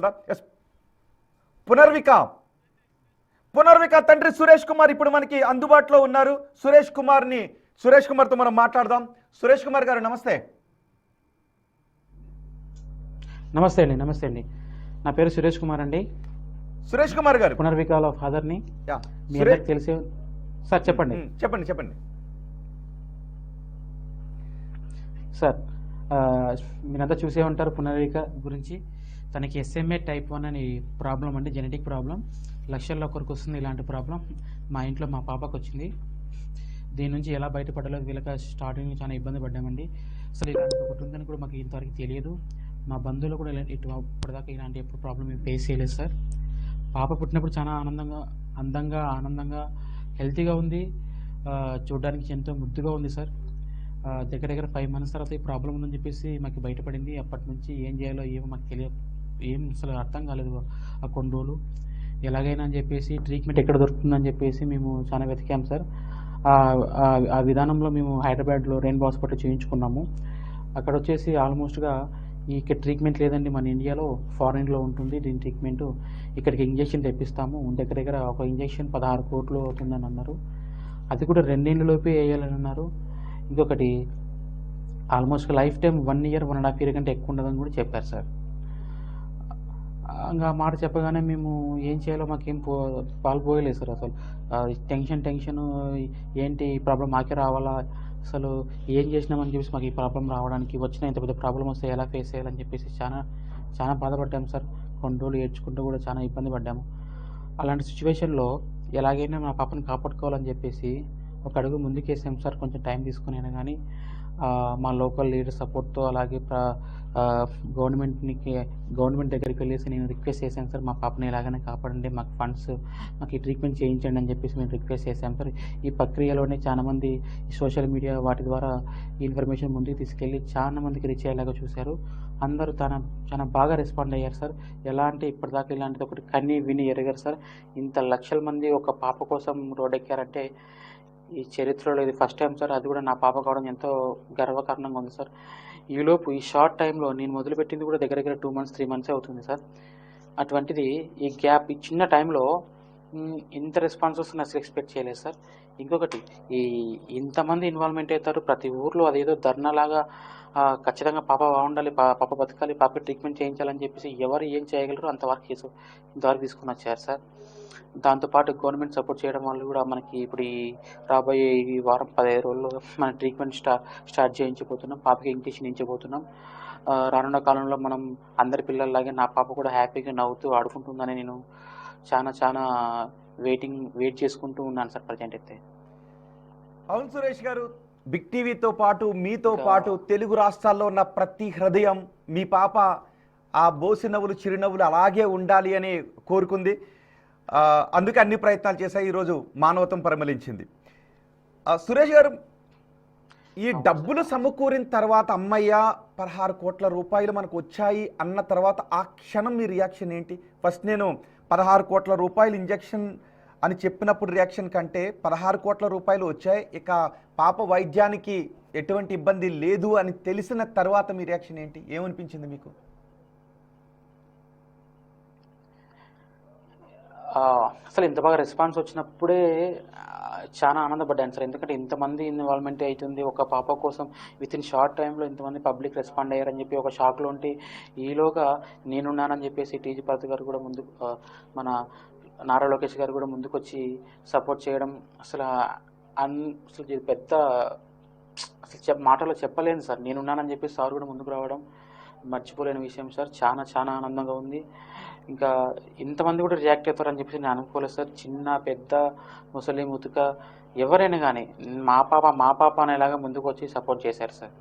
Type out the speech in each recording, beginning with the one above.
Yes, Punarvika Punarvika తండ్రి సురేష్ కుమార్ ఇప్పుడు మనకి అందుబాటులో ఉన్నారు. సురేష్ కుమార్తో మనం మాట్లాడదాం. సురేష్ కుమార్ గారు నమస్తే. నమస్తే అండి. నా పేరు సురేష్ కుమార్ అండి. సురేష్ కుమార్ గారు పునర్వికాల ఫాదర్ని. యా, మీ అందరికి తెలిసే సార్. చెప్పండి సార్. మీరంతా చూసే ఉంటారు పునర్విక గురించి. తనకి SMA type 1 అని ప్రాబ్లం అండి, జెనెటిక్ ప్రాబ్లం. లక్షల్లో ఒకరికి వస్తుంది ఇలాంటి ప్రాబ్లం. మా ఇంట్లో మా పాపకు వచ్చింది. దీని నుంచి ఎలా బయటపడాలో వీళ్ళకి స్టార్టింగ్ చాలా ఇబ్బంది పడ్డామండి. అసలు ఇలాంటి ఒకటి ఉందని కూడా మాకు ఇంతవరకు తెలియదు. మా బంధువులు కూడా ఇప్పటిదాకా ఇలాంటి ఎప్పుడు ప్రాబ్లం ఫేస్ చేయలేదు సార్. పాప పుట్టినప్పుడు చాలా ఆనందంగా హెల్తీగా ఉంది. చూడడానికి ఎంతో ముద్దుగా ఉంది సార్. దగ్గర 5 months తర్వాత ఈ ప్రాబ్లం ఉందని చెప్పేసి మాకు బయటపడింది. అప్పటి నుంచి ఏం చేయాలో ఏమో మాకు తెలియదు, ఏం అసలు అర్థం కాలేదు. ఆ కొన్ని రోజులు ఎలాగైనా అని చెప్పేసి ట్రీట్మెంట్ ఎక్కడ దొరుకుతుందని చెప్పేసి మేము చాలా వెతికాం సార్. ఆ విధానంలో మేము హైదరాబాద్లో రెయిన్బో హాస్పిటల్ చేయించుకున్నాము. అక్కడ వచ్చేసి ఆల్మోస్ట్గా ఇక్కడ ట్రీట్మెంట్ లేదండి, మన ఇండియాలో ఫారిన్లో ఉంటుంది దీని ట్రీట్మెంట్. ఇక్కడికి ఇంజెక్షన్ తెప్పిస్తాము, దగ్గర ఒక ఇంజెక్షన్ 16 కోట్లు అవుతుందని అన్నారు. అది కూడా 2 ఏళ్ళలోపే వేయాలని అన్నారు. ఇంకొకటి almost life time 1 year 1.5 year కంటే ఎక్కువ ఉండదని కూడా చెప్పారు సార్. ఇంకా మాట చెప్పగానే మేము ఏం చేయాలో మాకేం పాల్పోయలేదు సార్. అసలు టెన్షన్ ఏంటి ఈ ప్రాబ్లం మాకే రావాలా, అసలు ఏం చేసినామని చెప్పేసి మాకు ఈ ప్రాబ్లం రావడానికి వచ్చిన ఇంత పెద్ద ప్రాబ్లం వస్తే ఎలా ఫేస్ చేయాలని చెప్పేసి చాలా బాధపడ్డాము సార్. కొన్ని రోజులు ఏడ్చుకుంటూ కూడా చాలా ఇబ్బంది పడ్డాము. అలాంటి సిచ్యువేషన్లో ఎలాగైనా మా పాపని కాపాడుకోవాలని చెప్పేసి ఒక అడుగు ముందుకేసాం సార్. కొంచెం టైం తీసుకుని అయినా కానీ మా లోకల్ లీడర్ సపోర్ట్తో, అలాగే గవర్నమెంట్ దగ్గరికి వెళ్ళేసి నేను రిక్వెస్ట్ చేశాను సార్, మా పాపని ఎలాగైనా కాపాడండి, మాకు ఫండ్స్, మాకు ఈ ట్రీట్మెంట్ చేయించండి అని చెప్పేసి మేము రిక్వెస్ట్ చేశాం సార్. ఈ ప్రక్రియలోనే చాలామంది సోషల్ మీడియా వాటి ద్వారా ఈ ఇన్ఫర్మేషన్ ముందుకు తీసుకెళ్ళి చాలా మందికి రీచ్ అయ్యేలాగా చూశారు. అందరూ చాలా బాగా రెస్పాండ్ అయ్యారు సార్. ఎలా అంటే ఇప్పటిదాకా ఇలాంటిది ఒకటి కన్నీ విని ఎరగారు సార్. ఇంత లక్షల మంది ఒక పాప కోసం రోడ్డెక్కారంటే ఈ చరిత్రలో ఇది ఫస్ట్ టైం సార్. అది కూడా నా పాప కావడం ఎంతో గర్వకారణంగా ఉంది సార్. ఈలోపు ఈ షార్ట్ టైంలో నేను మొదలుపెట్టింది కూడా దగ్గర 2 months 3 months అవుతుంది సార్. అటువంటిది ఈ చిన్న టైంలో ఇంత రెస్పాన్స్ వస్తుంది అసలు ఎక్స్పెక్ట్ చేయలేదు సార్. ఇంకొకటి ఇంతమంది ఇన్వాల్వ్మెంట్ అవుతారు ప్రతి ఊర్లో, అదేదో ధర్నాలాగా ఖచ్చితంగా పాప బాగుండాలి, పాప బతకాలి, పాప ట్రీట్మెంట్ చేయించాలని చెప్పేసి ఎవరు ఏం చేయగలరో ఇంతవరకు తీసుకుని వచ్చారు సార్. దాంతోపాటు గవర్నమెంట్ సపోర్ట్ చేయడం వల్ల కూడా మనకి ఇప్పుడు ఈ రాబోయే ఈ వారం 15 రోజుల్లో మన ట్రీట్మెంట్ స్టార్ట్ చేయించబోతున్నాం. పాపకి ఇంజెక్షన్ ఇచ్చబోతున్నాం. రానున్న కాలంలో మనం అందరి పిల్లల్లాగే నా పాప కూడా హ్యాపీగా నవ్వుతూ ఆడుకుంటుందని నేను చాలా వెయిట్ చేసుకుంటూ ఉన్నాను సార్ ప్రజెంట్ అయితే. అవును సురేష్ గారు, బిగ్ టీవీతో పాటు మీతో పాటు తెలుగు రాష్ట్రాల్లో ఉన్న ప్రతి హృదయం మీ పాప ఆ బోసి నవ్వులు చిరునవ్వులు అలాగే ఉండాలి అని కోరుకుంది. అందుకే అన్ని ప్రయత్నాలు చేశాయి. ఈరోజు మానవత్వం పరిమళించింది. సురేష్ గారు, ఈ డబ్బులు సమకూరిన తర్వాత అమ్మయ్య 16 కోట్ల రూపాయలు మనకు వచ్చాయి అన్న తర్వాత ఆ క్షణం మీ రియాక్షన్ ఏంటి? ఫస్ట్ నేను 16 కోట్ల రూపాయలు ఇంజెక్షన్ అని చెప్పినప్పుడు రియాక్షన్ కంటే 16 కోట్ల రూపాయలు వచ్చాయి, ఇక పాప వైద్యానికి ఎటువంటి ఇబ్బంది లేదు అని తెలిసిన తర్వాత మీ రియాక్షన్ ఏంటి? ఏమనిపించింది మీకు? అసలు ఇంత బాగా రెస్పాన్స్ వచ్చినప్పుడే చాలా ఆనందపడ్డాను సార్. ఎందుకంటే ఇంతమంది ఇన్వాల్వ్మెంట్ అవుతుంది ఒక పాప కోసం. విత్ ఇన్ షార్ట్ టైంలో ఇంతమంది పబ్లిక్ రెస్పాండ్ అయ్యారని చెప్పి ఒక షాక్లో ఉంటే ఈలోగా నేనున్నానని చెప్పేసి టీజీ పార్తీ గారు కూడా మన నారా లోకేష్ గారు కూడా ముందుకు వచ్చి సపోర్ట్ చేయడం అసలు పెద్ద మాటలో చెప్పలేను సార్. నేనున్నానని చెప్పి సార్ కూడా ముందుకు రావడం మర్చిపోలేని విషయం సార్. చాలా ఆనందంగా ఉంది. ఇంకా ఇంతమంది కూడా రియాక్ట్ అవుతారని చెప్పేసి నేను అనుకోలేదు సార్. చిన్న పెద్ద ముసలి ముతుక ఎవరైనా కానీ మా పాప అనేలాగా ముందుకు వచ్చి సపోర్ట్ చేశారు సార్.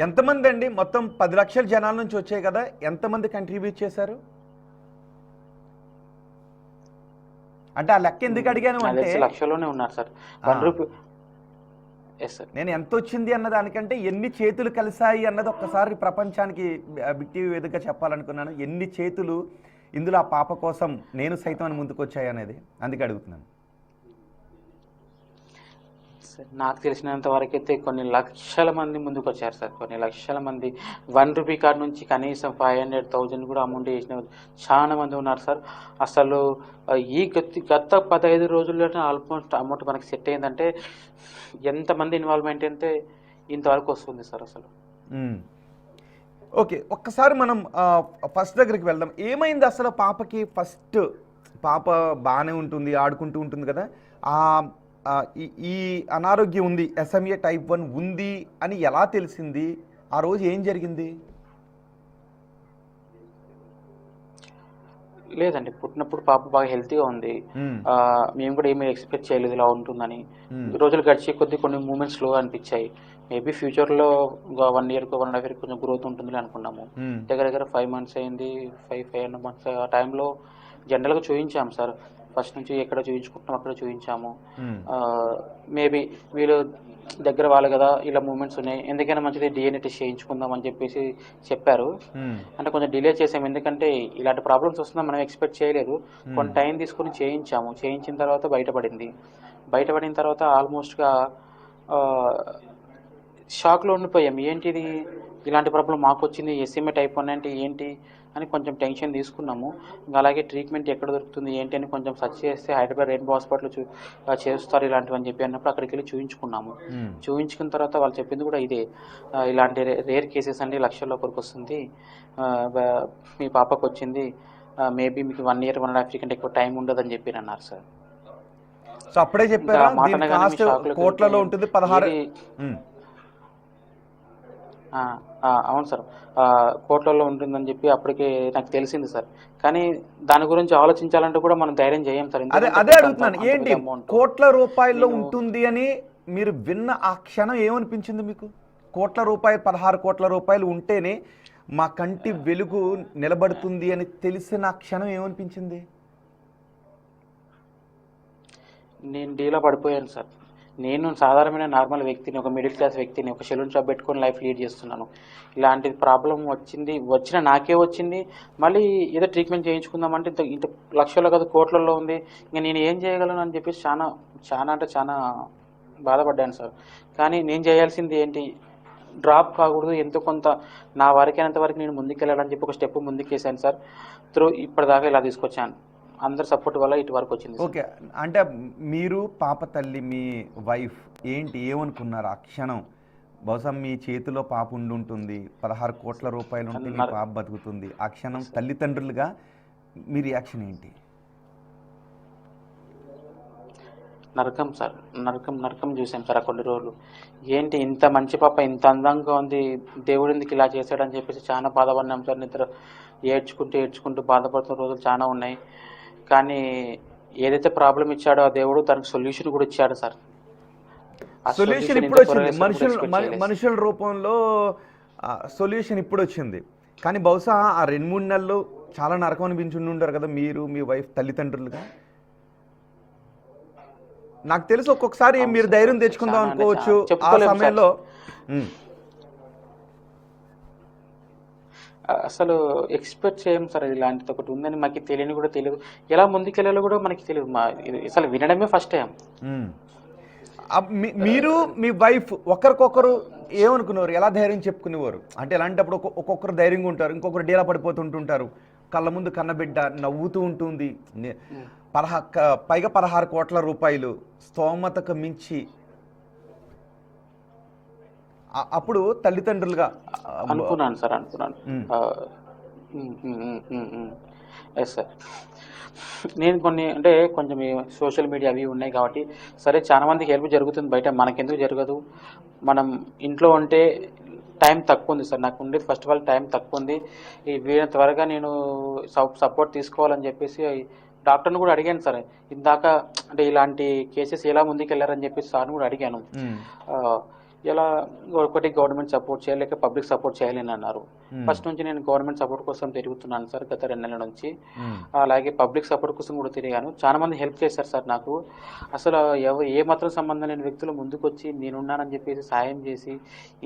ఎంతమంది అండి? మొత్తం 10 లక్షల జనాల నుంచి వచ్చాయి కదా, ఎంతమంది కంట్రిబ్యూట్ చేశారు? అంటే ఆ లెక్క ఎందుకు అడిగాను అంటే లక్షలోనే ఉన్నారు సార్. నేను ఎంత వచ్చింది అన్న దానికంటే ఎన్ని చేతులు కలిసాయి అన్నది ఒక్కసారి ప్రపంచానికి బిగ్ టీవీ వేదికగా చెప్పాలనుకున్నాను. ఎన్ని చేతులు ఇందులో ఆ పాప కోసం నేను సైతం అని ముందుకు వచ్చాయి అనేది అందుకే అడుగుతున్నాను. సార్ నాకు తెలిసినంత వరకు అయితే కొన్ని లక్షల మంది ముందుకు వచ్చారు సార్. కొన్ని లక్షల మంది ₹1 కార్డ్ నుంచి కనీసం 500,000 కూడా అమౌంట్ చేసిన చాలా మంది ఉన్నారు సార్. అసలు ఈ గత 15 రోజుల్లోనే ఆల్మోస్ట్ అమౌంట్ మనకి సెట్ అయిందంటే ఎంతమంది ఇన్వాల్వ్మెంట్ అంటే ఇంతవరకు వస్తుంది సార్ అసలు. ఓకే, ఒక్కసారి మనం ఫస్ట్ దగ్గరికి వెళ్దాం. ఏమైంది అసలు పాపకి? ఫస్ట్ పాప బాగానే ఉంటుంది, ఆడుకుంటూ ఉంటుంది కదా, ఈ అనారోగ్యం ఉంది, SMA type 1 ఉంది అని ఎలా తెలిసింది? ఆ రోజు ఏం జరిగింది? లేదండి, పుట్టినప్పుడు పాప బాగా హెల్తీగా ఉంది. మేము కూడా ఏమీ ఎక్స్పెక్ట్ చేయలేదు ఇలా ఉంటుందని. రోజులు గడిచే కొద్దీ కొన్ని మూమెంట్స్ స్లో అనిపించాయి. మేబీ ఫ్యూచర్లో 1 ఇయర్ 1.5 ఇయర్ కొంచెం గ్రోత్ ఉంటుంది అనుకున్నాము. దగ్గర దగ్గర 5 months అయింది. 5 months ఆ టైంలో జనరల్గా చూపించాము సార్. ఫస్ట్ నుంచి ఎక్కడ చూపించుకుంటున్నాం అక్కడ చూపించాము. మేబీ వీళ్ళు దగ్గర వాళ్ళు కదా, ఇలా మూమెంట్స్ ఉన్నాయి, ఎందుకైనా మంచిది DNA టెస్ట్ చేయించుకుందాం అని చెప్పేసి చెప్పారు. అంటే కొంచెం డిలే చేసాము, ఎందుకంటే ఇలాంటి ప్రాబ్లమ్స్ వస్తుందని మనం ఎక్స్పెక్ట్ చేయలేదు. కొన్ని టైం తీసుకొని చేయించాము. చేయించిన తర్వాత బయటపడిన తర్వాత ఆల్మోస్ట్గా షాక్లో ఉండిపోయాం. ఏంటిది ఇలాంటి ప్రాబ్లం మాకు వచ్చింది, SMA type 1 అంటే ఏంటి అని కొంచెం టెన్షన్ తీసుకున్నాము. అలాగే ట్రీట్మెంట్ ఎక్కడ దొరుకుతుంది ఏంటి అని కొంచెం సెర్చ్ చేస్తే హైదరాబాద్ రెయిన్బో హాస్పిటల్ చేస్తారు ఇలాంటివి అని చెప్పి అన్నప్పుడు అక్కడికి వెళ్ళి చూపించుకున్నాము. చూపించుకున్న తర్వాత వాళ్ళు చెప్పింది కూడా ఇదే, ఇలాంటి రేర్ కేసెస్ అండి, లక్షల్లో వరకు వస్తుంది, మీ పాపకు వచ్చింది, మేబీ మీకు 1 year 1.5 year కంటే ఎక్కువ టైం ఉండదని చెప్పి అన్నారు సార్. సో అప్పుడే చెప్పారా దీని కాస్ట్ కోట్లలో ఉంటుంది 16? అవును సార్, కోట్లలో ఉంటుందని చెప్పి అప్పటికే నాకు తెలిసింది సార్. కానీ దాని గురించి ఆలోచించాలంటే కూడా మనం ధైర్యం చేయం సార్. అదే అడుగుతున్నాను, ఏంటి కోట్ల రూపాయల్లో ఉంటుంది అని మీరు విన్న ఆ క్షణం ఏమనిపించింది మీకు? ₹1,00,00,000 16 కోట్ల రూపాయలు ఉంటేనే మా కంటి వెలుగు నిలబడుతుంది అని తెలిసిన క్షణం ఏమనిపించింది? నేను డీలా పడిపోయాను సార్. నేను సాధారణమైన నార్మల్ వ్యక్తిని, ఒక మిడిల్ క్లాస్ వ్యక్తిని, ఒక సెలూన్ షాప్ పెట్టుకొని లైఫ్ లీడ్ చేస్తున్నాను. ఇలాంటి ప్రాబ్లం వచ్చిన నాకే వచ్చింది. మళ్ళీ ఏదో ట్రీట్మెంట్ చేయించుకుందామంటే ఇంత లక్షల్లో కాదు కోట్లలో ఉంది, ఇంకా నేను ఏం చేయగలను అని చెప్పేసి చాలా బాధపడ్డాను సార్. కానీ నేను చేయాల్సింది ఏంటి, డ్రాప్ కాకూడదు, ఎంతో కొంత నా వరకైనంత వరకు నేను ముందుకెళ్ళాలని చెప్పి ఒక స్టెప్ ముందుకేసాను సార్. ఇప్పటిదాకా ఇలా తీసుకొచ్చాను. అందరి సపోర్ట్ వల్ల ఇటు వరకు వచ్చింది. ఓకే, అంటే మీరు పాప తల్లి, మీ వైఫ్ ఏమనుకున్నారు ఆ క్షణం? బహుశా మీ చేతిలో పాప ఉంటుంది, 16 కోట్ల రూపాయలు ఉంటే మీ పాప బతుకుతుంది, ఆ క్షణం తల్లిదండ్రులుగా మీ రియాక్షన్ ఏంటి? నరకం సార్, నరకం చూసాం సార్ ఆ కొన్ని రోజులు. ఏంటి ఇంత మంచి పాప ఇంత అందంగా ఉంది, దేవుడు ఎందుకు ఇలా చేశాడని చెప్పేసి చాలా బాధపడినాం సార్. నిద్ర ఏడ్చుకుంటూ బాధపడుతున్న రోజులు చాలా ఉన్నాయి. కానీ ఏదైతే ప్రాబ్లం ఇచ్చాడో ఆ దేవుడు దానికి సొల్యూషన్ కూడా ఇచ్చాడు సార్. సొల్యూషన్ ఇప్పుడు వచ్చింది, మనుషుల రూపంలో సొల్యూషన్ ఇప్పుడు వచ్చింది. కానీ బహుశా ఆ 2-3 నెలలు చాలా నరకం అనిపించుండి ఉంటారు కదా మీరు, మీ వైఫ్, తల్లిదండ్రులుగా. నాకు తెలుసు ఒక్కొక్కసారి మీరు ధైర్యం తెచ్చుకుందాం అనుకోవచ్చు ఆ సమయంలో. అసలు ఎక్స్పెక్ట్ చేయం సార్ ఇలాంటిది ఒకటి ఉందని. మాకు తెలియదు, ఎలా ముందుకెళ్ళాలో కూడా మనకి తెలియదు. అసలు వినడమే ఫస్ట్ టైం. మీరు మీ వైఫ్ ఒకరికొకరు ఏమనుకునేవారు, ఎలా ధైర్యం చెప్పుకునేవారు? అంటే ఎలాంటప్పుడు ఒక్కొక్కరు ధైర్యంగా ఉంటారు, ఇంకొకరు డీలా పడిపోతుంటుంటారు. కళ్ళ ముందు కన్నబిడ్డ నవ్వుతూ ఉంటుంది, పైగా 16 కోట్ల రూపాయలు స్తోమతకు మించి. అప్పుడు తల్లిదండ్రులుగా అనుకున్నాను. ఎస్ సార్, నేను కొంచెం సోషల్ మీడియా అవి ఉన్నాయి కాబట్టి సరే చాలా మందికి హెల్ప్ జరుగుతుంది బయట, మనకెందుకు జరగదు? మనం ఇంట్లో ఉంటే టైం తక్కువ ఉంది సార్, నాకు ఉండేది ఫస్ట్ ఆఫ్ ఆల్ టైం తక్కువ ఉంది. వీళ్ళ త్వరగా నేను సపోర్ట్ తీసుకోవాలని చెప్పేసి డాక్టర్ని కూడా అడిగాను సార్. ఇందాక అంటే ఇలాంటి కేసెస్ ఎలా ముందుకెళ్ళారని చెప్పేసి సార్ని కూడా అడిగాను. ఎలా ఒకటి గవర్నమెంట్ సపోర్ట్ చేయాలి, లేక పబ్లిక్ సపోర్ట్ చేయాలని అన్నారు. ఫస్ట్ నుంచి నేను గవర్నమెంట్ సపోర్ట్ కోసం తిరుగుతున్నాను సార్ గత 2 నెలల నుంచి. అలాగే పబ్లిక్ సపోర్ట్ కోసం కూడా తిరిగాను. చాలా మంది హెల్ప్ చేశారు సార్ నాకు. అసలు ఏ మాత్రం సంబంధం లేని వ్యక్తులు ముందుకు వచ్చి నేనున్నానని చెప్పేసి సాయం చేసి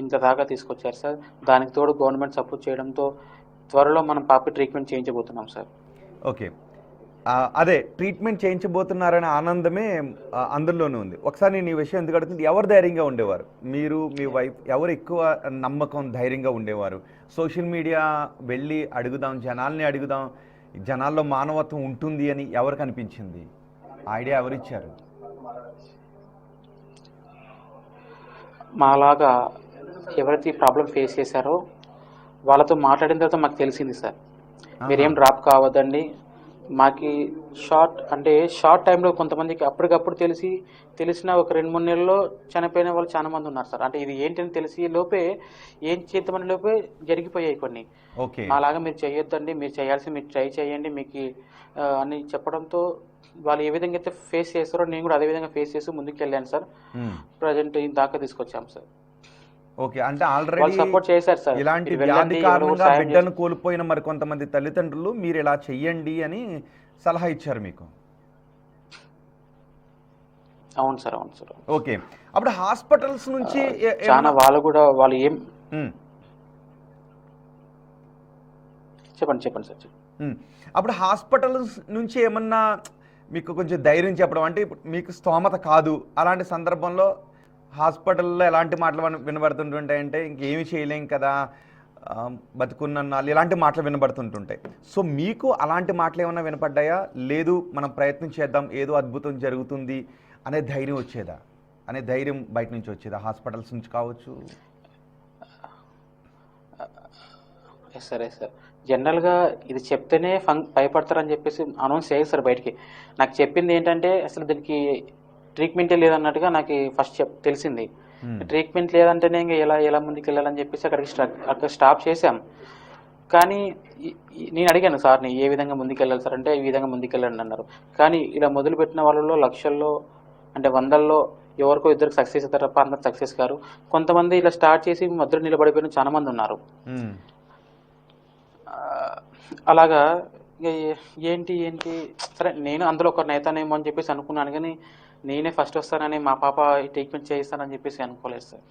ఇంత దాకా తీసుకొచ్చారు సార్. దానికి తోడు గవర్నమెంట్ సపోర్ట్ చేయడంతో త్వరలో మనం పాప ట్రీట్మెంట్ చేయించబోతున్నాం సార్. ఓకే, అదే ట్రీట్మెంట్ చేయించబోతున్నారనే ఆనందమే అందులోనే ఉంది. ఒకసారి నేను ఈ విషయం ఎందుకు అడుగుతుంది, ఎవరు ధైర్యంగా ఉండేవారు, మీరు మీ వైఫ్ ఎవరు ఎక్కువ నమ్మకం ధైర్యంగా ఉండేవారు? సోషల్ మీడియా వెళ్ళి అడుగుదాం, జనాల్ని అడుగుదాం, జనాల్లో మానవత్వం ఉంటుంది అని ఎవరికి అనిపించింది? ఐడియా ఎవరిచ్చారు? మాలాగా ఎవరైతే ఈ ప్రాబ్లం ఫేస్ చేశారో వాళ్ళతో మాట్లాడిన తర్వాత మాకు తెలిసింది సార్, మీరేం డ్రాప్ కావద్దండి, మాకు షార్ట్ టైంలో కొంతమందికి అప్పటికప్పుడు తెలిసిన ఒక 2-3 నెలల్లో చనిపోయిన వాళ్ళు చాలా మంది ఉన్నారు సార్. అంటే ఇది ఏంటని తెలిసి లోపే ఏం చేద్దామని లోపే జరిగిపోయాయి కొన్ని. అలాగా మీరు చేయొద్దండి, మీరు చేయాల్సి మీరు ట్రై చేయండి మీకు అని చెప్పడంతో వాళ్ళు ఏ విధంగా అయితే ఫేస్ చేస్తారో నేను కూడా అదే విధంగా ఫేస్ చేసి ముందుకు వెళ్ళాను సార్. ప్రజెంట్ దాకా తీసుకొచ్చాం సార్. ఓకే, అంటే ఆల్రెడీ సపోర్ట్ చేశారు సార్. ఇలాంటి వ్యాధి కారణంగా బిడ్డను కోల్పోయిన మరి కొంతమంది తల్లిదండ్రులు మీరు ఇలా చెయ్యండి అని సలహా ఇచ్చారు మీకు? అవును సార్, అవును సార్. ఓకే, అప్పుడు హాస్పిటల్స్ నుంచి చాలా వాళ్ళు ఏం చెప్పండి సార్. అప్పుడు హాస్పిటల్స్ నుంచి ఏమన్నా మీకు కొంచెం ధైర్యం చెప్పడం, అంటే మీకు స్తోమత కాదు అలాంటి సందర్భంలో హాస్పిటల్లో ఎలాంటి మాటలు వినబడుతుంటుంటాయంటే ఇంకేమి చేయలేం కదా, బతుకున్నాళ్ళు, ఇలాంటి మాటలు వినబడుతుంటుంటాయి. సో మీకు అలాంటి మాటలు ఏమన్నా వినపడ్డాయా? లేదు మనం ప్రయత్నం చేద్దాం, ఏదో అద్భుతం జరుగుతుంది అనే ధైర్యం వచ్చేదా? అనే ధైర్యం బయట నుంచి వచ్చేదా? హాస్పిటల్స్ నుంచి కావచ్చు? సరే సార్, జనరల్గా ఇది చెప్తేనే భయపడతారని చెప్పేసి అనౌన్స్ చేయాలి సార్ బయటికి. నాకు చెప్పింది ఏంటంటే అసలు దీనికి ట్రీట్మెంటే లేదన్నట్టుగా నాకు ఫస్ట్ తెలిసింది. ట్రీట్మెంట్ లేదంటేనే ఇంకా ఎలా ముందుకు వెళ్ళాలని చెప్పేసి అక్కడ స్టాప్ చేశాం. కానీ నేను అడిగాను సార్ని, ఏ విధంగా ముందుకు వెళ్ళాలి సార్ అంటే ఈ విధంగా ముందుకు వెళ్ళండి అన్నారు. కానీ ఇలా మొదలుపెట్టిన వాళ్ళలో లక్షల్లో అంటే 100ల్లో ఎవరికో ఇద్దరికి సక్సెస్ అవుతారు తప్ప అందరు సక్సెస్ కారు. కొంతమంది ఇలా స్టార్ట్ చేసి మధ్యలో నిలబడిపోయిన చాలా మంది ఉన్నారు. అలాగా ఏంటి సరే నేను అందులో ఒక నేతనేమో అని చెప్పేసి అనుకున్నాను, కానీ నేనే ఫస్ట్ వస్తానని మా పాప ట్రీట్మెంట్ చేయిస్తానని చెప్పేసి అనుకోలేదు సార్.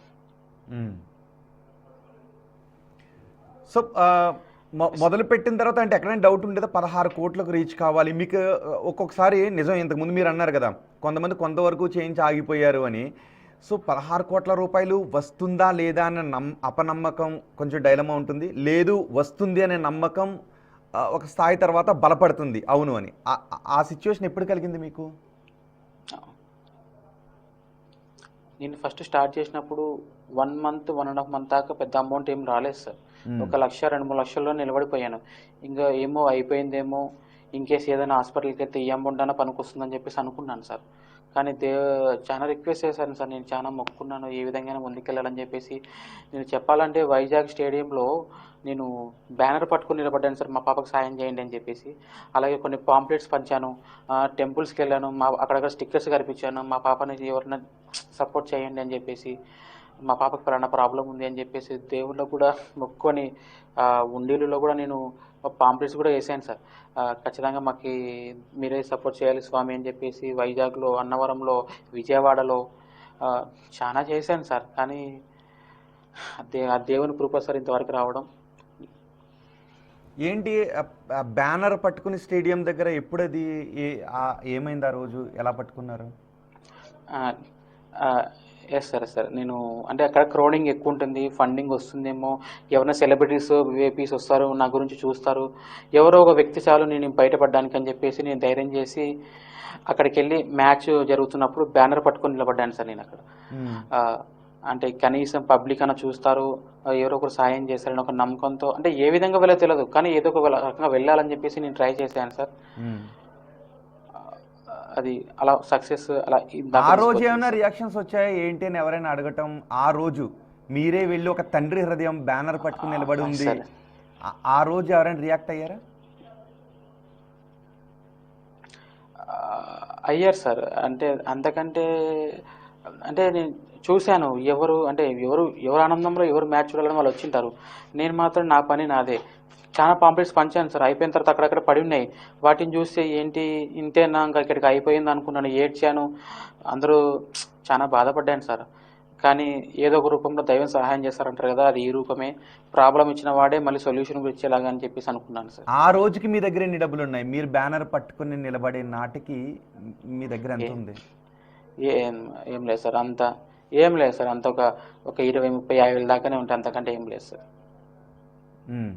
సో మొదలు పెట్టిన తర్వాత అంటే ఎక్కడైనా డౌట్ ఉండేదా 16 కోట్లకు రీచ్ కావాలి మీకు? ఒక్కొక్కసారి నిజం, ఇంతకుముందు మీరు అన్నారు కదా కొంతమంది కొంతవరకు చేయించి ఆగిపోయారు అని. సో 16 కోట్ల రూపాయలు వస్తుందా లేదా అనే అపనమ్మకం కొంచెం డైలమా ఉంటుంది, లేదు వస్తుంది అనే నమ్మకం ఒక స్థాయి తర్వాత బలపడుతుంది అవును అని. ఆ సిచ్యువేషన్ ఎప్పుడు కలిగింది మీకు? నేను ఫస్ట్ స్టార్ట్ చేసినప్పుడు 1 మంత్ 1.5 మంత్ దాకా పెద్ద అమౌంట్ ఏం రాలేదు సార్. 1 లక్ష 2-3 లక్షల్లో నిలబడిపోయాను. ఇంకా ఏమో అయిపోయిందేమో, ఇన్కేస్ ఏదైనా హాస్పిటల్కి అయితే ఈ అమౌంట్ అయినా పనికొస్తుందని చెప్పేసి అనుకున్నాను సార్. కానీ చాలా రిక్వెస్ట్ చేశాను సార్, నేను చాలా మొక్కున్నాను ఏ విధంగా ముందుకెళ్ళాలని చెప్పేసి. నేను చెప్పాలంటే వైజాగ్ స్టేడియంలో నేను బ్యానర్ పట్టుకుని నిలబడ్డాను సార్, మా పాపకు సాయం చేయండి అని చెప్పేసి. అలాగే కొన్ని పాంప్లెట్స్ పంచాను, టెంపుల్స్కి వెళ్ళాను, అక్కడక్కడ స్టిక్కర్స్ కనిపించాను, మా పాపని ఎవరైనా సపోర్ట్ చేయండి అని చెప్పేసి, మా పాపకు పలానా ప్రాబ్లం ఉంది అని చెప్పేసి దేవుళ్ళకు కూడా మొక్కుకొని ఉండీలలో కూడా నేను పాంప్లెట్స్ కూడా వేసాను సార్. ఖచ్చితంగా మాకు మీరే సపోర్ట్ చేయాలి స్వామి అని చెప్పేసి వైజాగ్లో, అన్నవరంలో, విజయవాడలో చాలా చేశాను సార్. కానీ ఆ దేవుని కృప సార్ ఇంతవరకు రావడం. ఏంటి బ్యానర్ పట్టుకుని స్టేడియం దగ్గర ఎప్పుడది ఏమైంది? ఆ రోజు ఎలా పట్టుకున్నారు? ఎస్ సార్, నేను అంటే అక్కడ క్రౌడింగ్ ఎక్కువ ఉంటుంది, ఫండింగ్ వస్తుందేమో, ఎవరైనా సెలబ్రిటీస్ విఐపీస్ వస్తారు నా గురించి చూస్తారు, ఎవరో ఒక వ్యక్తి చాలు నేను బయటపడడానికి అని చెప్పేసి నేను ధైర్యం చేసి అక్కడికి వెళ్ళి మ్యాచ్ జరుగుతున్నప్పుడు బ్యానర్ పట్టుకొని నిలబడ్డాను సార్ నేను అక్కడ. అంటే కనీసం పబ్లిక్ అన్న చూస్తారు, ఎవరో ఒకరు సాయం చేస్తారని ఒక నమ్మకంతో, అంటే ఏ విధంగా వెళ్ళో తెలియదు కానీ ఏదో ఒక రకంగా వెళ్ళాలని చెప్పేసి నేను ట్రై చేశాను సార్. అది అలా సక్సెస్. అలా ఆ రోజు ఏమైనా రియాక్షన్స్ వచ్చాయా ఏంటి అని ఎవరైనా అడగటం? ఆ రోజు మీరే వెళ్ళి ఒక తండ్రి హృదయం బ్యానర్ పట్టుకుని నిలబడి ఉంది, ఆ రోజు ఎవరైనా రియాక్ట్ అయ్యారా? అయ్యారు సార్. అంటే అంతకంటే అంటే నేను చూశాను, ఎవరు ఆనందంలో ఎవరు మ్యాచ్ చూడాలని వాళ్ళు వచ్చింటారు, నేను మాత్రం నా పని నాదే. చాలా పాంప్లెట్స్ పంచాను సార్, అయిపోయిన తర్వాత అక్కడక్కడ పడి ఉన్నాయి, వాటిని చూస్తే ఏంటి ఇంతేనా ఇంకా ఇక్కడికి అయిపోయింది అనుకున్నాను, ఏడ్చాను, అందరూ చాలా బాధపడ్డాను సార్. కానీ ఏదో ఒక రూపంలో దైవం సహాయం చేస్తారంటారు కదా, అది ఈ రూపమే. ప్రాబ్లం ఇచ్చిన వాడే మళ్ళీ సొల్యూషన్ కూడా ఇచ్చేలాగా అని చెప్పేసి అనుకున్నాను సార్. ఆ రోజుకి మీ దగ్గర ఎన్ని డబ్బులు ఉన్నాయి? మీరు బ్యానర్ పట్టుకుని నిలబడే నాటికి మీ దగ్గర ఎంత ఏ- ఉంది? ఏం ఏం లేదు సార్, అంత ఏం లేదు సార్, అంత ఒక 20, 30, 50 వేల దాకానే ఉంటాయి, అంతకంటే ఏం లేదు సార్. మ్మ్.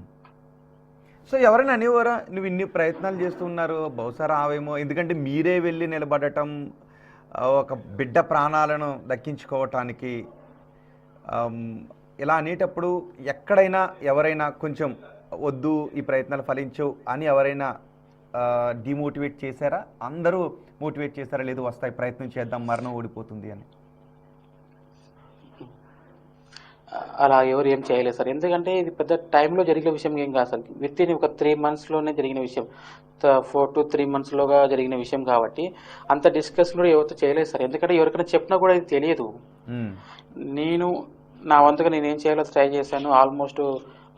సో ఎవరైనా అనేవారా నువ్వు ఇన్ని ప్రయత్నాలు చేస్తూ ఉన్నారు బహుశా రావేమో, ఎందుకంటే మీరే వెళ్ళి నిలబడటం, ఒక బిడ్డ ప్రాణాలను దక్కించుకోవటానికి, ఆమ్, ఇలా అనేటప్పుడు ఎక్కడైనా ఎవరైనా కొంచెం వద్దు ఈ ప్రయత్నాలు ఫలించవు అని ఎవరైనా డిమోటివేట్ చేశారా? అందరూ మోటివేట్ చేశారా? లేదు వస్తాయి ప్రయత్నం చేద్దాం మరణం ఓడిపోతుంది అని? అలా ఎవరు ఏం చేయలేదు సార్, ఎందుకంటే ఇది పెద్ద టైంలో జరిగిన విషయం ఏం కాదు సార్. విత్ ఇన్ ఒక 3 మంత్స్లోనే జరిగిన విషయం, 4 to 3 మంత్స్లోగా జరిగిన విషయం కాబట్టి అంత డిస్కషన్ కూడా ఎవరితో చేయలేదు సార్. ఎందుకంటే ఎవరికైనా చెప్పినా కూడా ఇది తెలియదు. మ్మ్. నేను నా వంతుగా నేను ఏం చేయాలో ట్రై చేశాను. ఆల్మోస్ట్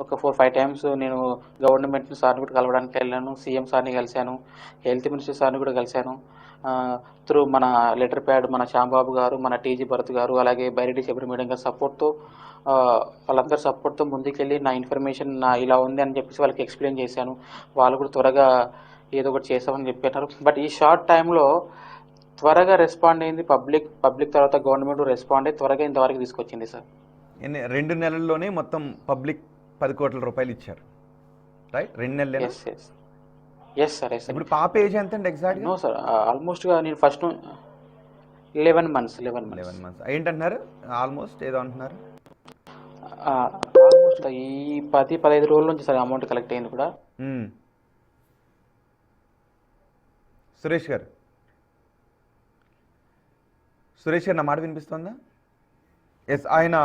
ఒక 4-5 టైమ్స్ నేను గవర్నమెంట్ సార్ని కూడా కలవడానికి వెళ్ళాను, సీఎం సార్ని కలిశాను, హెల్త్ మినిస్టర్ సార్ని కూడా కలిశాను. త్రూ మన లెటర్ ప్యాడ్ మన శ్యాంబాబు గారు, మన టీజీ భరత్ గారు, అలాగే బైరెడ్డి శబరి మేడం గారి సపోర్ట్తో, వాళ్ళందరి సపోర్ట్తో ముందుకెళ్ళి నా ఇన్ఫర్మేషన్ నా ఇలా ఉంది అని చెప్పేసి వాళ్ళకి ఎక్స్ప్లెయిన్ చేశాను. వాళ్ళు కూడా త్వరగా ఏదో ఒకటి చేసామని చెప్పారు. బట్ ఈ షార్ట్ టైంలో త్వరగా రెస్పాండ్ అయింది పబ్లిక్ తర్వాత గవర్నమెంట్ రెస్పాండ్ అయ్యి త్వరగా ఇంతవరకు తీసుకొచ్చింది సార్. 2 నెలల్లోనే మొత్తం పబ్లిక్ 10 కోట్ల రూపాయలు ఇచ్చారు, రైట్? 2 నెలలు. Yes yes yes sir, yes sir. ఇప్పుడు పాప ఏజ్ ఎంత అండి ఎగ్జాక్ట్గా? నో సార్, ఆల్మోస్ట్గా నేను ఫస్ట్ 11 months 11 months ఏంటంటున్నారు? ఆల్మోస్ట్ ఏదో అంటున్నారు. ఆల్మోస్ట్ ఈ 10-15 రోజుల నుంచి సార్ అమౌంట్ కలెక్ట్ అయింది కూడా. మ్మ్. సురేష్ గారు నా మాట వినిపిస్తుందా? ఎస్, ఆయన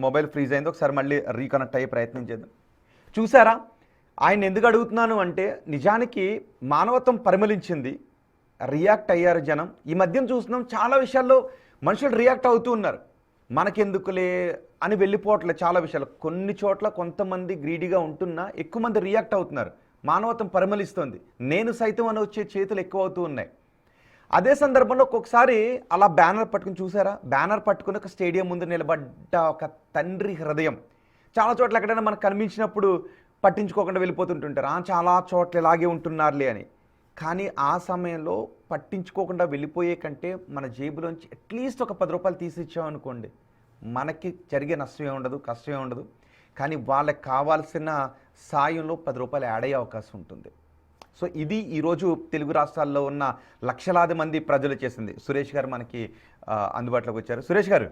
మొబైల్ ఫ్రీజ్ అయింది, ఒకసారి మళ్ళీ రీకనెక్ట్ అయ్యే ప్రయత్నం చేద్దాం. చూసారా ఆయన ఎందుకు అడుగుతున్నాను అంటే, నిజానికి మానవత్వం పరిమళించింది, రియాక్ట్ అయ్యారు జనం. ఈ మధ్యన చూస్తున్నాం చాలా విషయాల్లో మనుషులు రియాక్ట్ అవుతూ ఉన్నారు. మనకెందుకులే అని వెళ్ళిపోవట్లేదు చాలా విషయాలు. కొన్ని చోట్ల కొంతమంది గ్రీడీగా ఉంటున్నా ఎక్కువ మంది రియాక్ట్ అవుతున్నారు. మానవత్వం పరిమళిస్తుంది, నేను సైతం అని వచ్చే చేతులు ఎక్కువ అవుతూ ఉన్నాయి. అదే సందర్భంలో ఒక్కొక్కసారి అలా బ్యానర్ పట్టుకుని చూసారా, బ్యానర్ పట్టుకుని ఒక స్టేడియం ముందు నిలబడ్డ ఒక తండ్రి హృదయం. చాలా చోట్ల ఎక్కడైనా మనకు కనిపించినప్పుడు పట్టించుకోకుండా వెళ్ళిపోతుంటుంటారు, చాలా చోట్ల ఇలాగే ఉంటున్నారులే అని. కానీ ఆ సమయంలో పట్టించుకోకుండా వెళ్ళిపోయే కంటే మన జేబులోంచి అట్లీస్ట్ ఒక 10 రూపాయలు తీసి ఇచ్చామనుకోండి, మనకి జరిగే నష్టమే ఉండదు, కష్టమే ఉండదు. కానీ వాళ్ళకి కావాల్సిన సాయంలో 10 రూపాయలు యాడ్ అయ్యే అవకాశం ఉంటుంది. సో ఇది ఈరోజు తెలుగు రాష్ట్రాల్లో ఉన్న లక్షలాది మంది ప్రజలు చేసింది. సురేష్ గారు మనకి అందుబాటులోకి వచ్చారు. సురేష్ గారు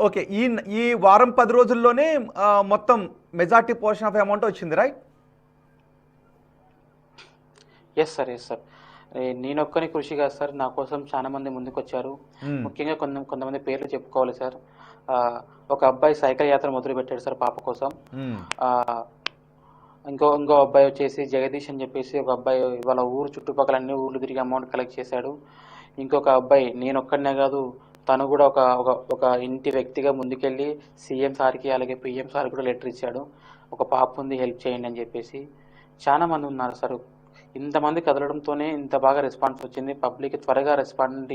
ఓకే, ఈ వారం 10 రోజుల్లోనే మొత్తం మెజార్టీ పోర్షన్ ఆఫ్ అమౌంట్ వచ్చింది, right? Yes sir, yes sir. నేను ఒక్కని కృషి కాదు సార్, నా కోసం చాలా మంది ముందుకు వచ్చారు. ముఖ్యంగా కొంతమంది పేర్లు చెప్పుకోవాలి సార్. ఒక అబ్బాయి సైకిల్ యాత్ర మొదలు పెట్టాడు సార్ పాప కోసం. ఇంకో అబ్బాయి వచ్చేసి జగదీష్ అని చెప్పేసి ఒక అబ్బాయి వాళ్ళ ఊరు చుట్టుపక్కల అన్ని ఊర్లు తిరిగి అమౌంట్ కలెక్ట్ చేశాడు. ఇంకొక అబ్బాయి నేను ఒక్కడనే కాదు, తను కూడా ఒక ఇంటి వ్యక్తిగా ముందుకెళ్ళి సీఎం సార్కి అలాగే పిఎం సార్ కూడా లెటర్ ఇచ్చాడు, ఒక పాప ఉంది హెల్ప్ చేయండి అని చెప్పేసి. చాలా మంది ఉన్నారు సార్. ఇంతమంది కదలడంతోనే ఇంత బాగా రెస్పాన్స్ వచ్చింది. పబ్లిక్ త్వరగా రెస్పాండ్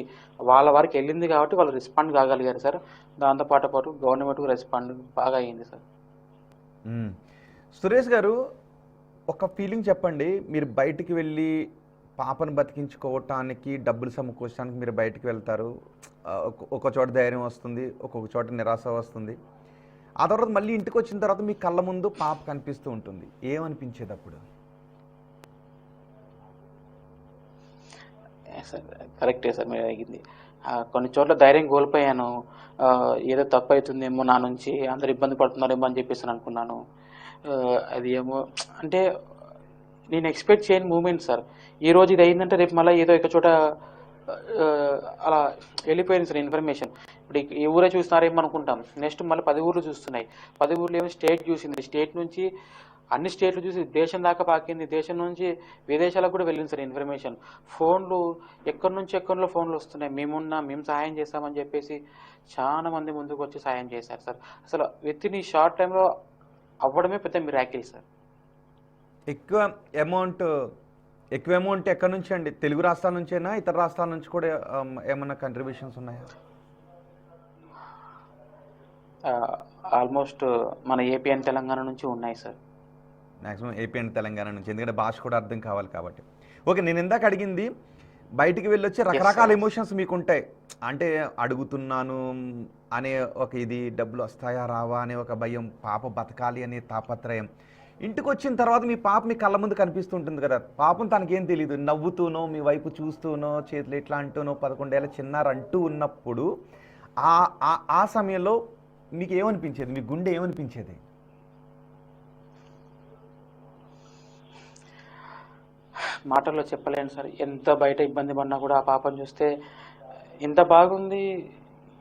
వాళ్ళ వారికి వెళ్ళింది కాబట్టి వాళ్ళు రెస్పాండ్ కాగలిగారు సార్. దాంతోపాటు గవర్నమెంట్ రెస్పాండ్ బాగా అయ్యింది సార్. సురేష్ గారు ఒక ఫీలింగ్ చెప్పండి, మీరు బయటికి వెళ్ళి పాపను బతికించుకోవటానికి డబ్బులు సమకూర్చడానికి మీరు బయటికి వెళ్తారు, ఒక చోట ధైర్యం వస్తుంది, ఒక్కొక్క చోట నిరాశ వస్తుంది, ఆ తర్వాత మళ్ళీ ఇంటికి వచ్చిన తర్వాత మీ కళ్ళ ముందు పాప కనిపిస్తూ ఉంటుంది, ఏమనిపించేది అప్పుడు? సార్ కరెక్టే సార్ మీరు అడిగింది. కొన్ని చోట్ల ధైర్యం కోల్పోయాను, ఏదో తప్పు అవుతుందేమో నా నుంచి, అందరు ఇబ్బంది పడుతున్నారేమో అని చెప్పేసి అనుకున్నాను. అది ఏమో అంటే నేను ఎక్స్పెక్ట్ చేయని మూమెంట్ సార్. ఈరోజు ఇది అయిందంటే రేపు మళ్ళీ ఏదో ఒక చోట అలా వెళ్ళిపోయింది సార్ ఇన్ఫర్మేషన్. ఇప్పుడు ఈ ఊరే చూస్తున్నారేమో అనుకుంటాం, నెక్స్ట్ మళ్ళీ 10 ఊర్లు చూస్తున్నాయి, 10 ఊర్లు ఏమో స్టేట్ చూసింది, స్టేట్ నుంచి అన్ని స్టేట్లు చూసి దేశం దాకా పాకింది, దేశం నుంచి విదేశాలకు కూడా వెళ్ళింది సార్ ఇన్ఫర్మేషన్. ఫోన్లు ఎక్కడో ఫోన్లు వస్తున్నాయి, మేము సహాయం చేస్తామని చెప్పేసి చాలా మంది ముందుకు వచ్చి సహాయం చేశారు సార్. అసలు విత్ ఇన్ ఈ షార్ట్ టైంలో అవ్వడమే పెద్ద మిరాకిల్ సార్. ఎక్కువ అమౌంట్ ఎక్కువ అమౌంట్ ఎక్కడి నుంచి అండి? తెలుగు రాష్ట్రాల నుంచేనా, ఇతర రాష్ట్రాల నుంచి కూడా ఏమన్నా కంట్రిబ్యూషన్స్ ఉన్నాయా? ఆల్మోస్ట్ మన ఏపీ అండ్ తెలంగాణ నుంచి ఉన్నాయి sir. Maximum AP and Telangana నుంచి, ఎందుకంటే భాష కూడా అర్థం కావాలి కాబట్టి. ఓకే, నేను ఇందాక అడిగింది, బయటికి వెళ్ళొచ్చి రకరకాల ఎమోషన్స్ మీకు ఉంటాయి. అంటే అడుగుతున్నాను అనే ఒక ఇది, డబ్బులు వస్తాయా రావా అనే ఒక భయం, పాప బతకాలి అనే తాపత్రయం. ఇంటికి వచ్చిన తర్వాత మీ పాప మీ కళ్ళ ముందు కనిపిస్తుంటుంది కదా, పాపం తనకేం తెలియదు, నవ్వుతూనో మీ వైపు చూస్తూనో చేతులు ఇట్లా అంటూనో 11 ఏళ్ళ చిన్నారు అంటూ ఉన్నప్పుడు ఆ సమయంలో మీకు ఏమనిపించేది? మీ గుండె ఏమనిపించేది? మాటల్లో చెప్పలేను సార్. ఎంత బయట ఇబ్బంది పడినా కూడా ఆ పాపను చూస్తే ఇంత బాగుంది,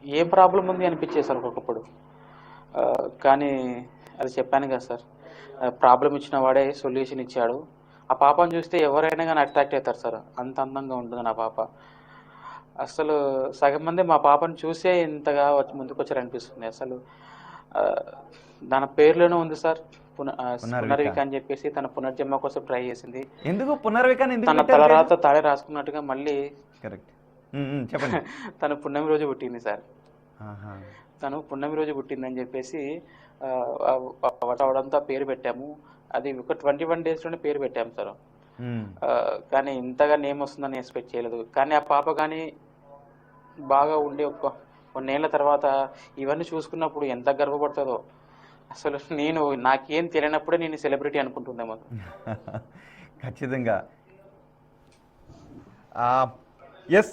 ఏం ప్రాబ్లం ఉంది అనిపించేది సార్ ఒక్కొక్కప్పుడు. కానీ అది చెప్పాను కదా సార్, ప్రాబ్లం ఇచ్చిన వాడే సొల్యూషన్ ఇచ్చాడు. ఆ పాపను చూస్తే ఎవరైనా కానీ అట్రాక్ట్ అవుతారు సార్, అంత అందంగా ఉంటుంది నా పాప. అసలు సగం మంది మా పాపను చూసే ఇంతగా ముందుకు వచ్చారనిపిస్తుంది. అసలు దాని పేరులోనే ఉంది సార్, పునర్విక అని చెప్పేసి. తన పునర్జన్మ కోసం ట్రై చేసింది. ఎందుకు పునర్విక? తన తలరాత తాడే రాసుకున్నట్టుగా మళ్ళీ కరెక్ట్ చెప్పండి. తను పున్నమి రోజు పుట్టింది సార్. తను పున్నమి రోజు పుట్టిందని చెప్పేసి అవడంతో పేరు పెట్టాము. అది ఒక 21 days లోనే పేరు పెట్టాము సార్. కానీ ఇంతగా నేమ్ వస్తుందని ఎక్స్పెక్ట్ చేయలేదు. కానీ ఆ పాప కానీ బాగా ఉండి కొన్నేళ్ల తర్వాత ఇవన్నీ చూసుకున్నప్పుడు ఎంత గర్వపడుతుందో అసలు. నాకేం తెలియనప్పుడే నేను సెలబ్రిటీ అనుకుంటుందేమో. ఖచ్చితంగా. ఎస్,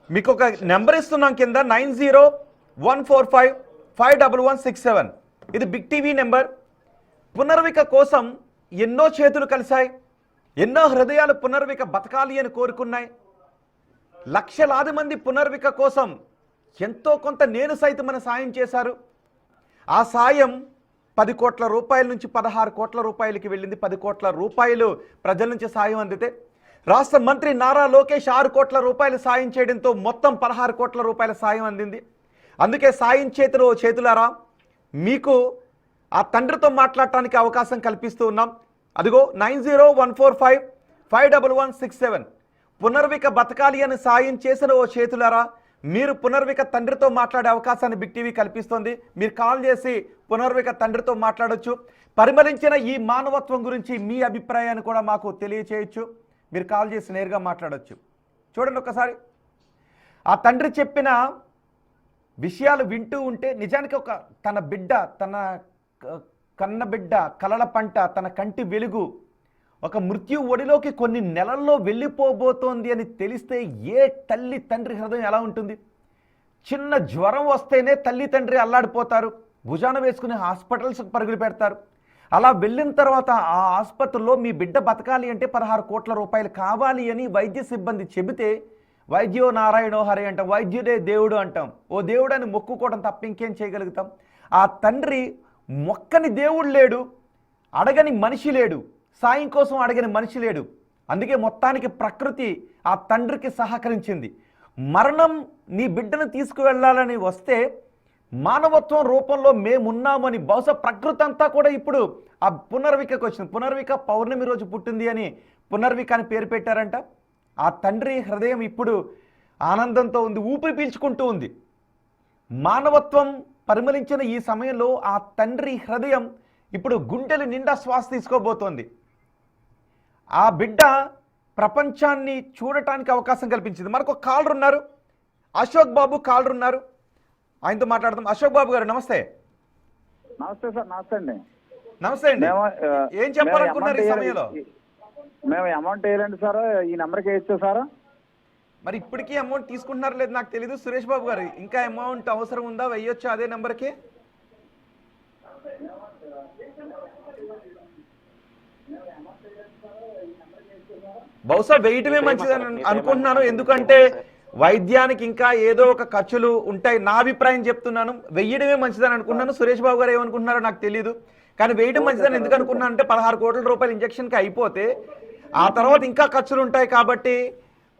మీకు ఒక నెంబర్ ఇస్తున్నాం కింద, 9014551167. ఇది బిగ్ టీవీ నెంబర్. పునర్విక కోసం ఎన్నో చేతులు కలిశాయి, ఎన్నో హృదయాలు పునర్విక బతకాలి అని కోరుకున్నాయి. లక్షలాది మంది పునర్విక కోసం ఎంతో కొంత నేను సైతమని సాయం చేశారు. ఆ సాయం 10 కోట్ల రూపాయల నుంచి 16 కోట్ల రూపాయలకి వెళ్ళింది. 10 కోట్ల రూపాయలు ప్రజల నుంచి సాయం అందితే, రాష్ట్ర మంత్రి నారా లోకేష్ 6 కోట్ల రూపాయలు సాయం చేయడంతో మొత్తం 16 కోట్ల రూపాయల సాయం అందింది. అందుకే సాయం చేతులారా మీకు ఆ తండ్రితో మాట్లాడటానికి అవకాశం కల్పిస్తూ ఉన్నాం. అదిగో 9014551167. పునర్విక బతకాలి అని సాయం చేసిన ఓ చేతులారా, మీరు పునర్విక తండ్రితో మాట్లాడే అవకాశాన్ని బిగ్ టీవీ కల్పిస్తోంది. మీరు కాల్ చేసి పునర్విక తండ్రితో మాట్లాడొచ్చు. పరిమళించిన ఈ మానవత్వం గురించి మీ అభిప్రాయాన్ని కూడా మాకు తెలియచేయచ్చు. మీరు కాల్ చేసి నేరుగా మాట్లాడొచ్చు. చూడండి ఒకసారి, ఆ తండ్రి చెప్పిన విషయాలు వింటూ ఉంటే నిజానికి తన బిడ్డ, తన కన్న బిడ్డ, కలల పంట, తన కంటి వెలుగు ఒక మృత్యు ఒడిలోకి కొన్ని నెలల్లో వెళ్ళిపోబోతోంది అని తెలిస్తే ఏ తల్లి తండ్రి హృదయం ఎలా ఉంటుంది? చిన్న జ్వరం వస్తేనే తల్లి తండ్రి అల్లాడిపోతారు, భుజాన వేసుకుని హాస్పిటల్స్కి పరుగులు పెడతారు. అలా వెళ్ళిన తర్వాత ఆ ఆసుపత్రిలో మీ బిడ్డ బతకాలి అంటే 16 కోట్ల రూపాయలు కావాలి అని వైద్య సిబ్బంది చెబితే, వైద్యో నారాయణో హరి అంటాం, వైద్యుడే దేవుడు అంటాం. ఓ దేవుడు అని మొక్కుకోవడం తప్ప ఇంకేం చేయగలుగుతాం? ఆ తండ్రి మొక్కని దేవుడు లేడు, అడగని మనిషి లేడు, సాయం కోసం అడగని మనిషి లేడు. అందుకే మొత్తానికి ప్రకృతి ఆ తండ్రికి సహకరించింది. మరణం నీ బిడ్డను తీసుకువెళ్ళాలని వస్తే మానవత్వం రూపంలో మేమున్నామని బహుశా ప్రకృతి అంతా కూడా ఇప్పుడు ఆ పునర్వికకు వచ్చింది. పునర్విక పౌర్ణమి రోజు పుట్టింది అని పునర్విక అని పేరు పెట్టారంట. ఆ తండ్రి హృదయం ఇప్పుడు ఆనందంతో ఉంది, ఊపిరి పీల్చుకుంటూ ఉంది. మానవత్వం పరిమళించిన ఈ సమయంలో ఆ తండ్రి హృదయం ఇప్పుడు గుండెలు నిండా శ్వాస తీసుకోబోతోంది. ఆ బిడ్డ ప్రపంచాన్ని చూడటానికి అవకాశం కల్పించింది. మనకు కాలర్ ఉన్నారు, అశోక్ బాబు కాలర్ ఉన్నారు, ఆయనతో మాట్లాడదాం. అశోక్ బాబు గారు నమస్తే. నమస్తే సార్. నమస్తే అండి. నమస్తే అండి. ఏం చెప్పాలనుకున్నారు ఈ సమయంలో? మేము అమౌంట్ వేయలేండి సార్, ఈ నెంబర్కి వేయచ్చు సార్. మరి ఇప్పటికీ అమౌంట్ తీసుకుంటున్నారు లేదు నాకు తెలీదు. సురేష్ బాబు గారు, ఇంకా అమౌంట్ అవసరం ఉందా? వేయొచ్చు అదే నెంబర్కి? బహుశా వేయటమే మంచిదని అనుకుంటున్నాను. ఎందుకంటే వైద్యానికి ఇంకా ఏదో ఒక ఖర్చులు ఉంటాయి. నా అభిప్రాయం చెప్తున్నాను, వెయ్యడమే మంచిదని అనుకున్నాను. సురేష్ బాబు గారు ఏమనుకుంటున్నారో నాకు తెలియదు, కానీ వేయడం మంచిదని ఎందుకు అనుకున్నాను అంటే 16 కోట్ల రూపాయలు ఇంజక్షన్కి అయిపోతే ఆ తర్వాత ఇంకా ఖర్చులు ఉంటాయి. కాబట్టి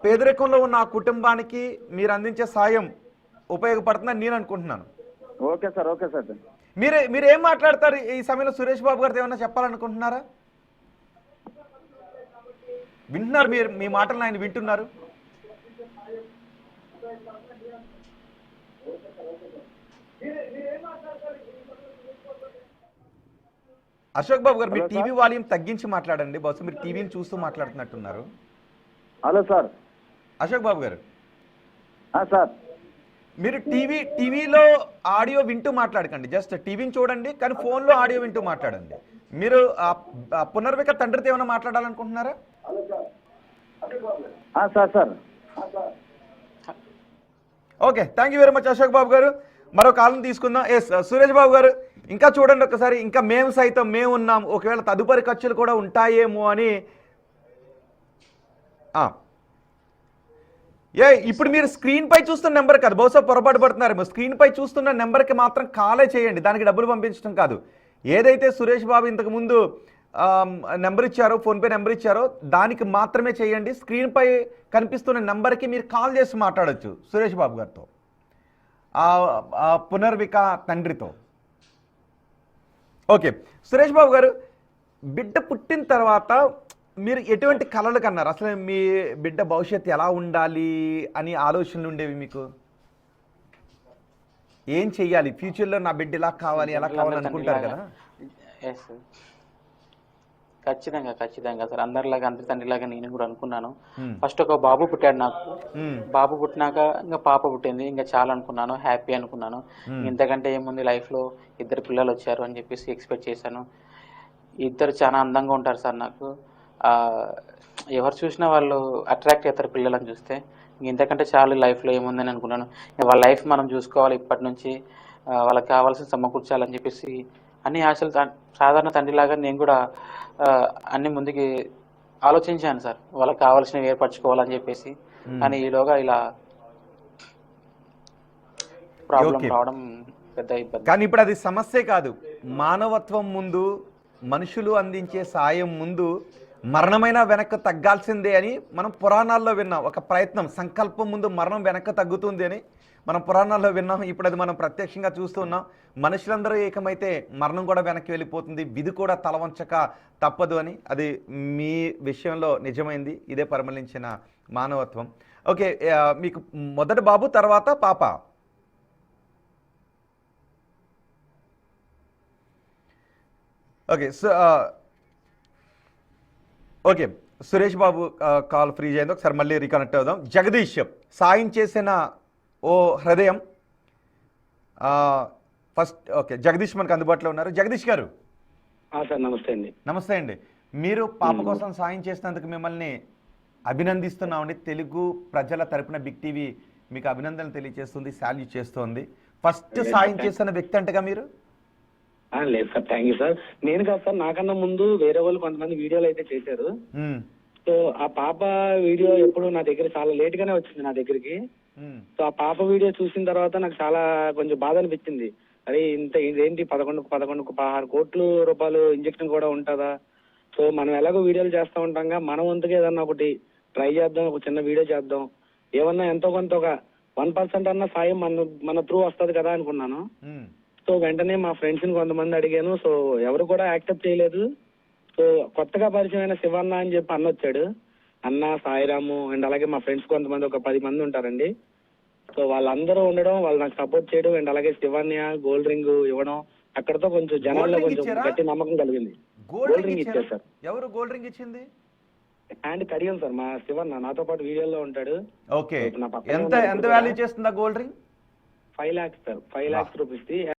పేదరికంలో ఉన్న ఆ కుటుంబానికి మీరు అందించే సాయం ఉపయోగపడుతుందని నేను అనుకుంటున్నాను. Okay sir. Okay sir. మీరు ఏం మాట్లాడతారు ఈ సమయంలో? సురేష్ బాబు గారితో ఏమన్నా చెప్పాలనుకుంటున్నారా? వింటున్నారు మీరు, మీ మాటలను ఆయన వింటున్నారు. అశోక్ బాబు గారు, మీరు టీవీ వాల్యూమ్ తగ్గించి మాట్లాడండి. బహుశా మీరు టీవీని చూస్తూ మాట్లాడుతున్నట్టున్నారు. Hello sir. అశోక్ బాబు గారు, సార్ మీరు టీవీలో ఆడియో వింటూ మాట్లాడకండి. జస్ట్ టీవీని చూడండి, కానీ ఫోన్లో ఆడియో వింటూ మాట్లాడండి. మీరు పునర్విక తండ్రితో ఏమైనా మాట్లాడాలనుకుంటున్నారా? Sir sir okay, thank you very much Ashok Babu గారు. మరో కాలం తీసుకుందాం. ఎస్ సురేష్ బాబు గారు, ఇంకా చూడండి ఒకసారి. ఇంకా మేము సైతం మేము ఉన్నాం, ఒకవేళ తదుపరి ఖర్చులు కూడా ఉంటాయేమో అని. ఇప్పుడు మీరు స్క్రీన్ పై చూస్తున్న నెంబర్ కాదు, బహుశా పొరపాటు పడుతున్నారేమో. స్క్రీన్ పై చూస్తున్న నెంబర్కి మాత్రం కాలే చేయండి, దానికి డబ్బులు పంపించడం కాదు. ఏదైతే సురేష్ బాబు ఇంతకు ముందు నెంబర్ ఇచ్చారో, ఫోన్పే నెంబర్ ఇచ్చారో దానికి మాత్రమే చేయండి. స్క్రీన్ పై కనిపిస్తున్న నెంబర్కి మీరు కాల్ చేసి మాట్లాడొచ్చు సురేష్ బాబు గారితో, పునర్విక తండ్రితో. ఓకే, సురేష్ బాబు గారు, బిడ్డ పుట్టిన తర్వాత మీరు ఎటువంటి కలలు కన్నారు? అసలు మీ బిడ్డ భవిష్యత్తు ఎలా ఉండాలి అని ఆలోచనలు ఉండేవి మీకు? ఏం చెయ్యాలి ఫ్యూచర్లో, నా బిడ్డ ఇలా కావాలి ఎలా కావాలి అనుకుంటారు కదా? ఖచ్చితంగా సార్, అందరిలాగా అందరి తండ్రిలాగా నేను కూడా అనుకున్నాను. ఫస్ట్ ఒక బాబు పుట్టాడు నాకు. బాబు పుట్టినాక ఇంకా పాప పుట్టింది, ఇంకా చాలా అనుకున్నాను, హ్యాపీ అనుకున్నాను. ఇంతకంటే ఏముంది లైఫ్ లో, ఇద్దరు పిల్లలు వచ్చారు అని చెప్పేసి ఎక్స్పెక్ట్ చేశాను. ఇద్దరు చాలా అందంగా ఉంటారు సార్ నాకు. ఎవరు చూసినా వాళ్ళు అట్రాక్ట్ అవుతారు పిల్లలను చూస్తే. ఇంతకంటే చాలా లైఫ్లో ఏముందని అనుకున్నాను. వాళ్ళ లైఫ్ మనం చూసుకోవాలి, ఇప్పటి నుంచి వాళ్ళకి కావాల్సిన సమకూర్చాలని చెప్పేసి అన్ని ఆశలు సాధారణ తండ్రిలాగా నేను కూడా అన్ని ముందుకి ఆలోచించాను సార్, వాళ్ళకి కావాల్సినవి ఏర్పరచుకోవాలని చెప్పేసి. కానీ ఈలోగా ఇలా ప్రాబ్లం రావడం పెద్ద ఇబ్బంది. కానీ ఇప్పుడు అది సమస్యే కాదు. మానవత్వం ముందు, మనుషులు అందించే సాయం ముందు మరణమైనా వెనక్కి తగ్గాల్సిందే అని మనం పురాణాల్లో విన్నాం. ఒక ప్రయత్నం, సంకల్పం ముందు మరణం వెనక్కి తగ్గుతుంది అని మనం పురాణాల్లో విన్నాం. ఇప్పుడు అది మనం ప్రత్యక్షంగా చూస్తున్నాం. మనుషులందరూ ఏకమైతే మరణం కూడా వెనక్కి వెళ్ళిపోతుంది, విధి కూడా తలవంచక తప్పదు అని. అది మీ విషయంలో నిజమైంది. ఇదే పరిమళించిన మానవత్వం. ఓకే, మీకు మొదటి బాబు, తర్వాత పాప. Okay, okay Suresh Babu call free చేయండి, ఒకసారి మళ్ళీ రీకనెక్ట్ అవుదాం. జగదీష్, సాయం చేసిన ఓ హృదయం. ఫస్ట్ ఓకే, జగదీష్ మనకు అందుబాటులో ఉన్నారు. జగదీష్ గారు. సార్ నమస్తే అండి. నమస్తే అండి. మీరు పాప కోసం సాయం చేసినందుకు మిమ్మల్ని అభినందిస్తున్నామండి. తెలుగు ప్రజల తరపున బిగ్ టీవీ మీకు అభినందనలు తెలియజేస్తుంది, శాల్యూట్ చేస్తోంది. ఫస్ట్ సాయం చేసిన వ్యక్తి అంటగా మీరు? లేదు సార్, థ్యాంక్ యూ సార్. నేను కాదు సార్, నాకన్నా ముందు వేరే వాళ్ళు కొంతమంది వీడియోలు అయితే చేశారు. సో ఆ పాప వీడియో ఎప్పుడు నా దగ్గర చాలా లేట్ గానే వచ్చింది నా దగ్గరికి. సో ఆ పాప వీడియో చూసిన తర్వాత నాకు చాలా కొంచెం బాధ అనిపించింది. అరే ఇదేంటి 16 కోట్ల రూపాయలు ఇంజక్షన్ కూడా ఉంటుందా? సో మనం ఎలాగో వీడియోలు చేస్తూ ఉంటాంగా, మన వంతుగా ఏదన్నా ఒకటి ట్రై చేద్దాం, ఒక చిన్న వీడియో చేద్దాం, ఏమన్నా ఎంతో కొంత ఒక 1% అన్న సాయం మన త్రూ వస్తుంది కదా అనుకున్నాను. సో వెంటనే మా ఫ్రెండ్స్ ని కొంతమంది అడిగాను. సో ఎవరు కూడా యాక్సెప్ట్ చేయలేదు. సో కొత్తగా పరిచయమైన శివన్న అని చెప్పి అన్న వచ్చాడు. అన్న, సాయిరాము అండ్ అలాగే మా ఫ్రెండ్స్ కొంతమంది ఒక 10 మంది ఉంటారండి. సో వాళ్ళందరూ ఉండడం, వాళ్ళు నాకు సపోర్ట్ చేయడం అండ్ అలాగే శివన్య గోల్డ్ రింగ్ ఇవ్వడం, అక్కడతో కొంచెం జనాల్లో కొంచెం గట్టి నమ్మకం కలిగింది. గోల్డ్ రింగ్ ఇచ్చారు సార్. ఎవరు గోల్డ్ రింగ్ ఇచ్చింది? అండ్ కడియం సార్, మా శివన్న నాతో పాటు వీడియోలో ఉంటాడు. ఓకే, ఎంత వాల్యూ చేస్తుందా gold ring? 5 lakhs sir, 5 lakhs rupees.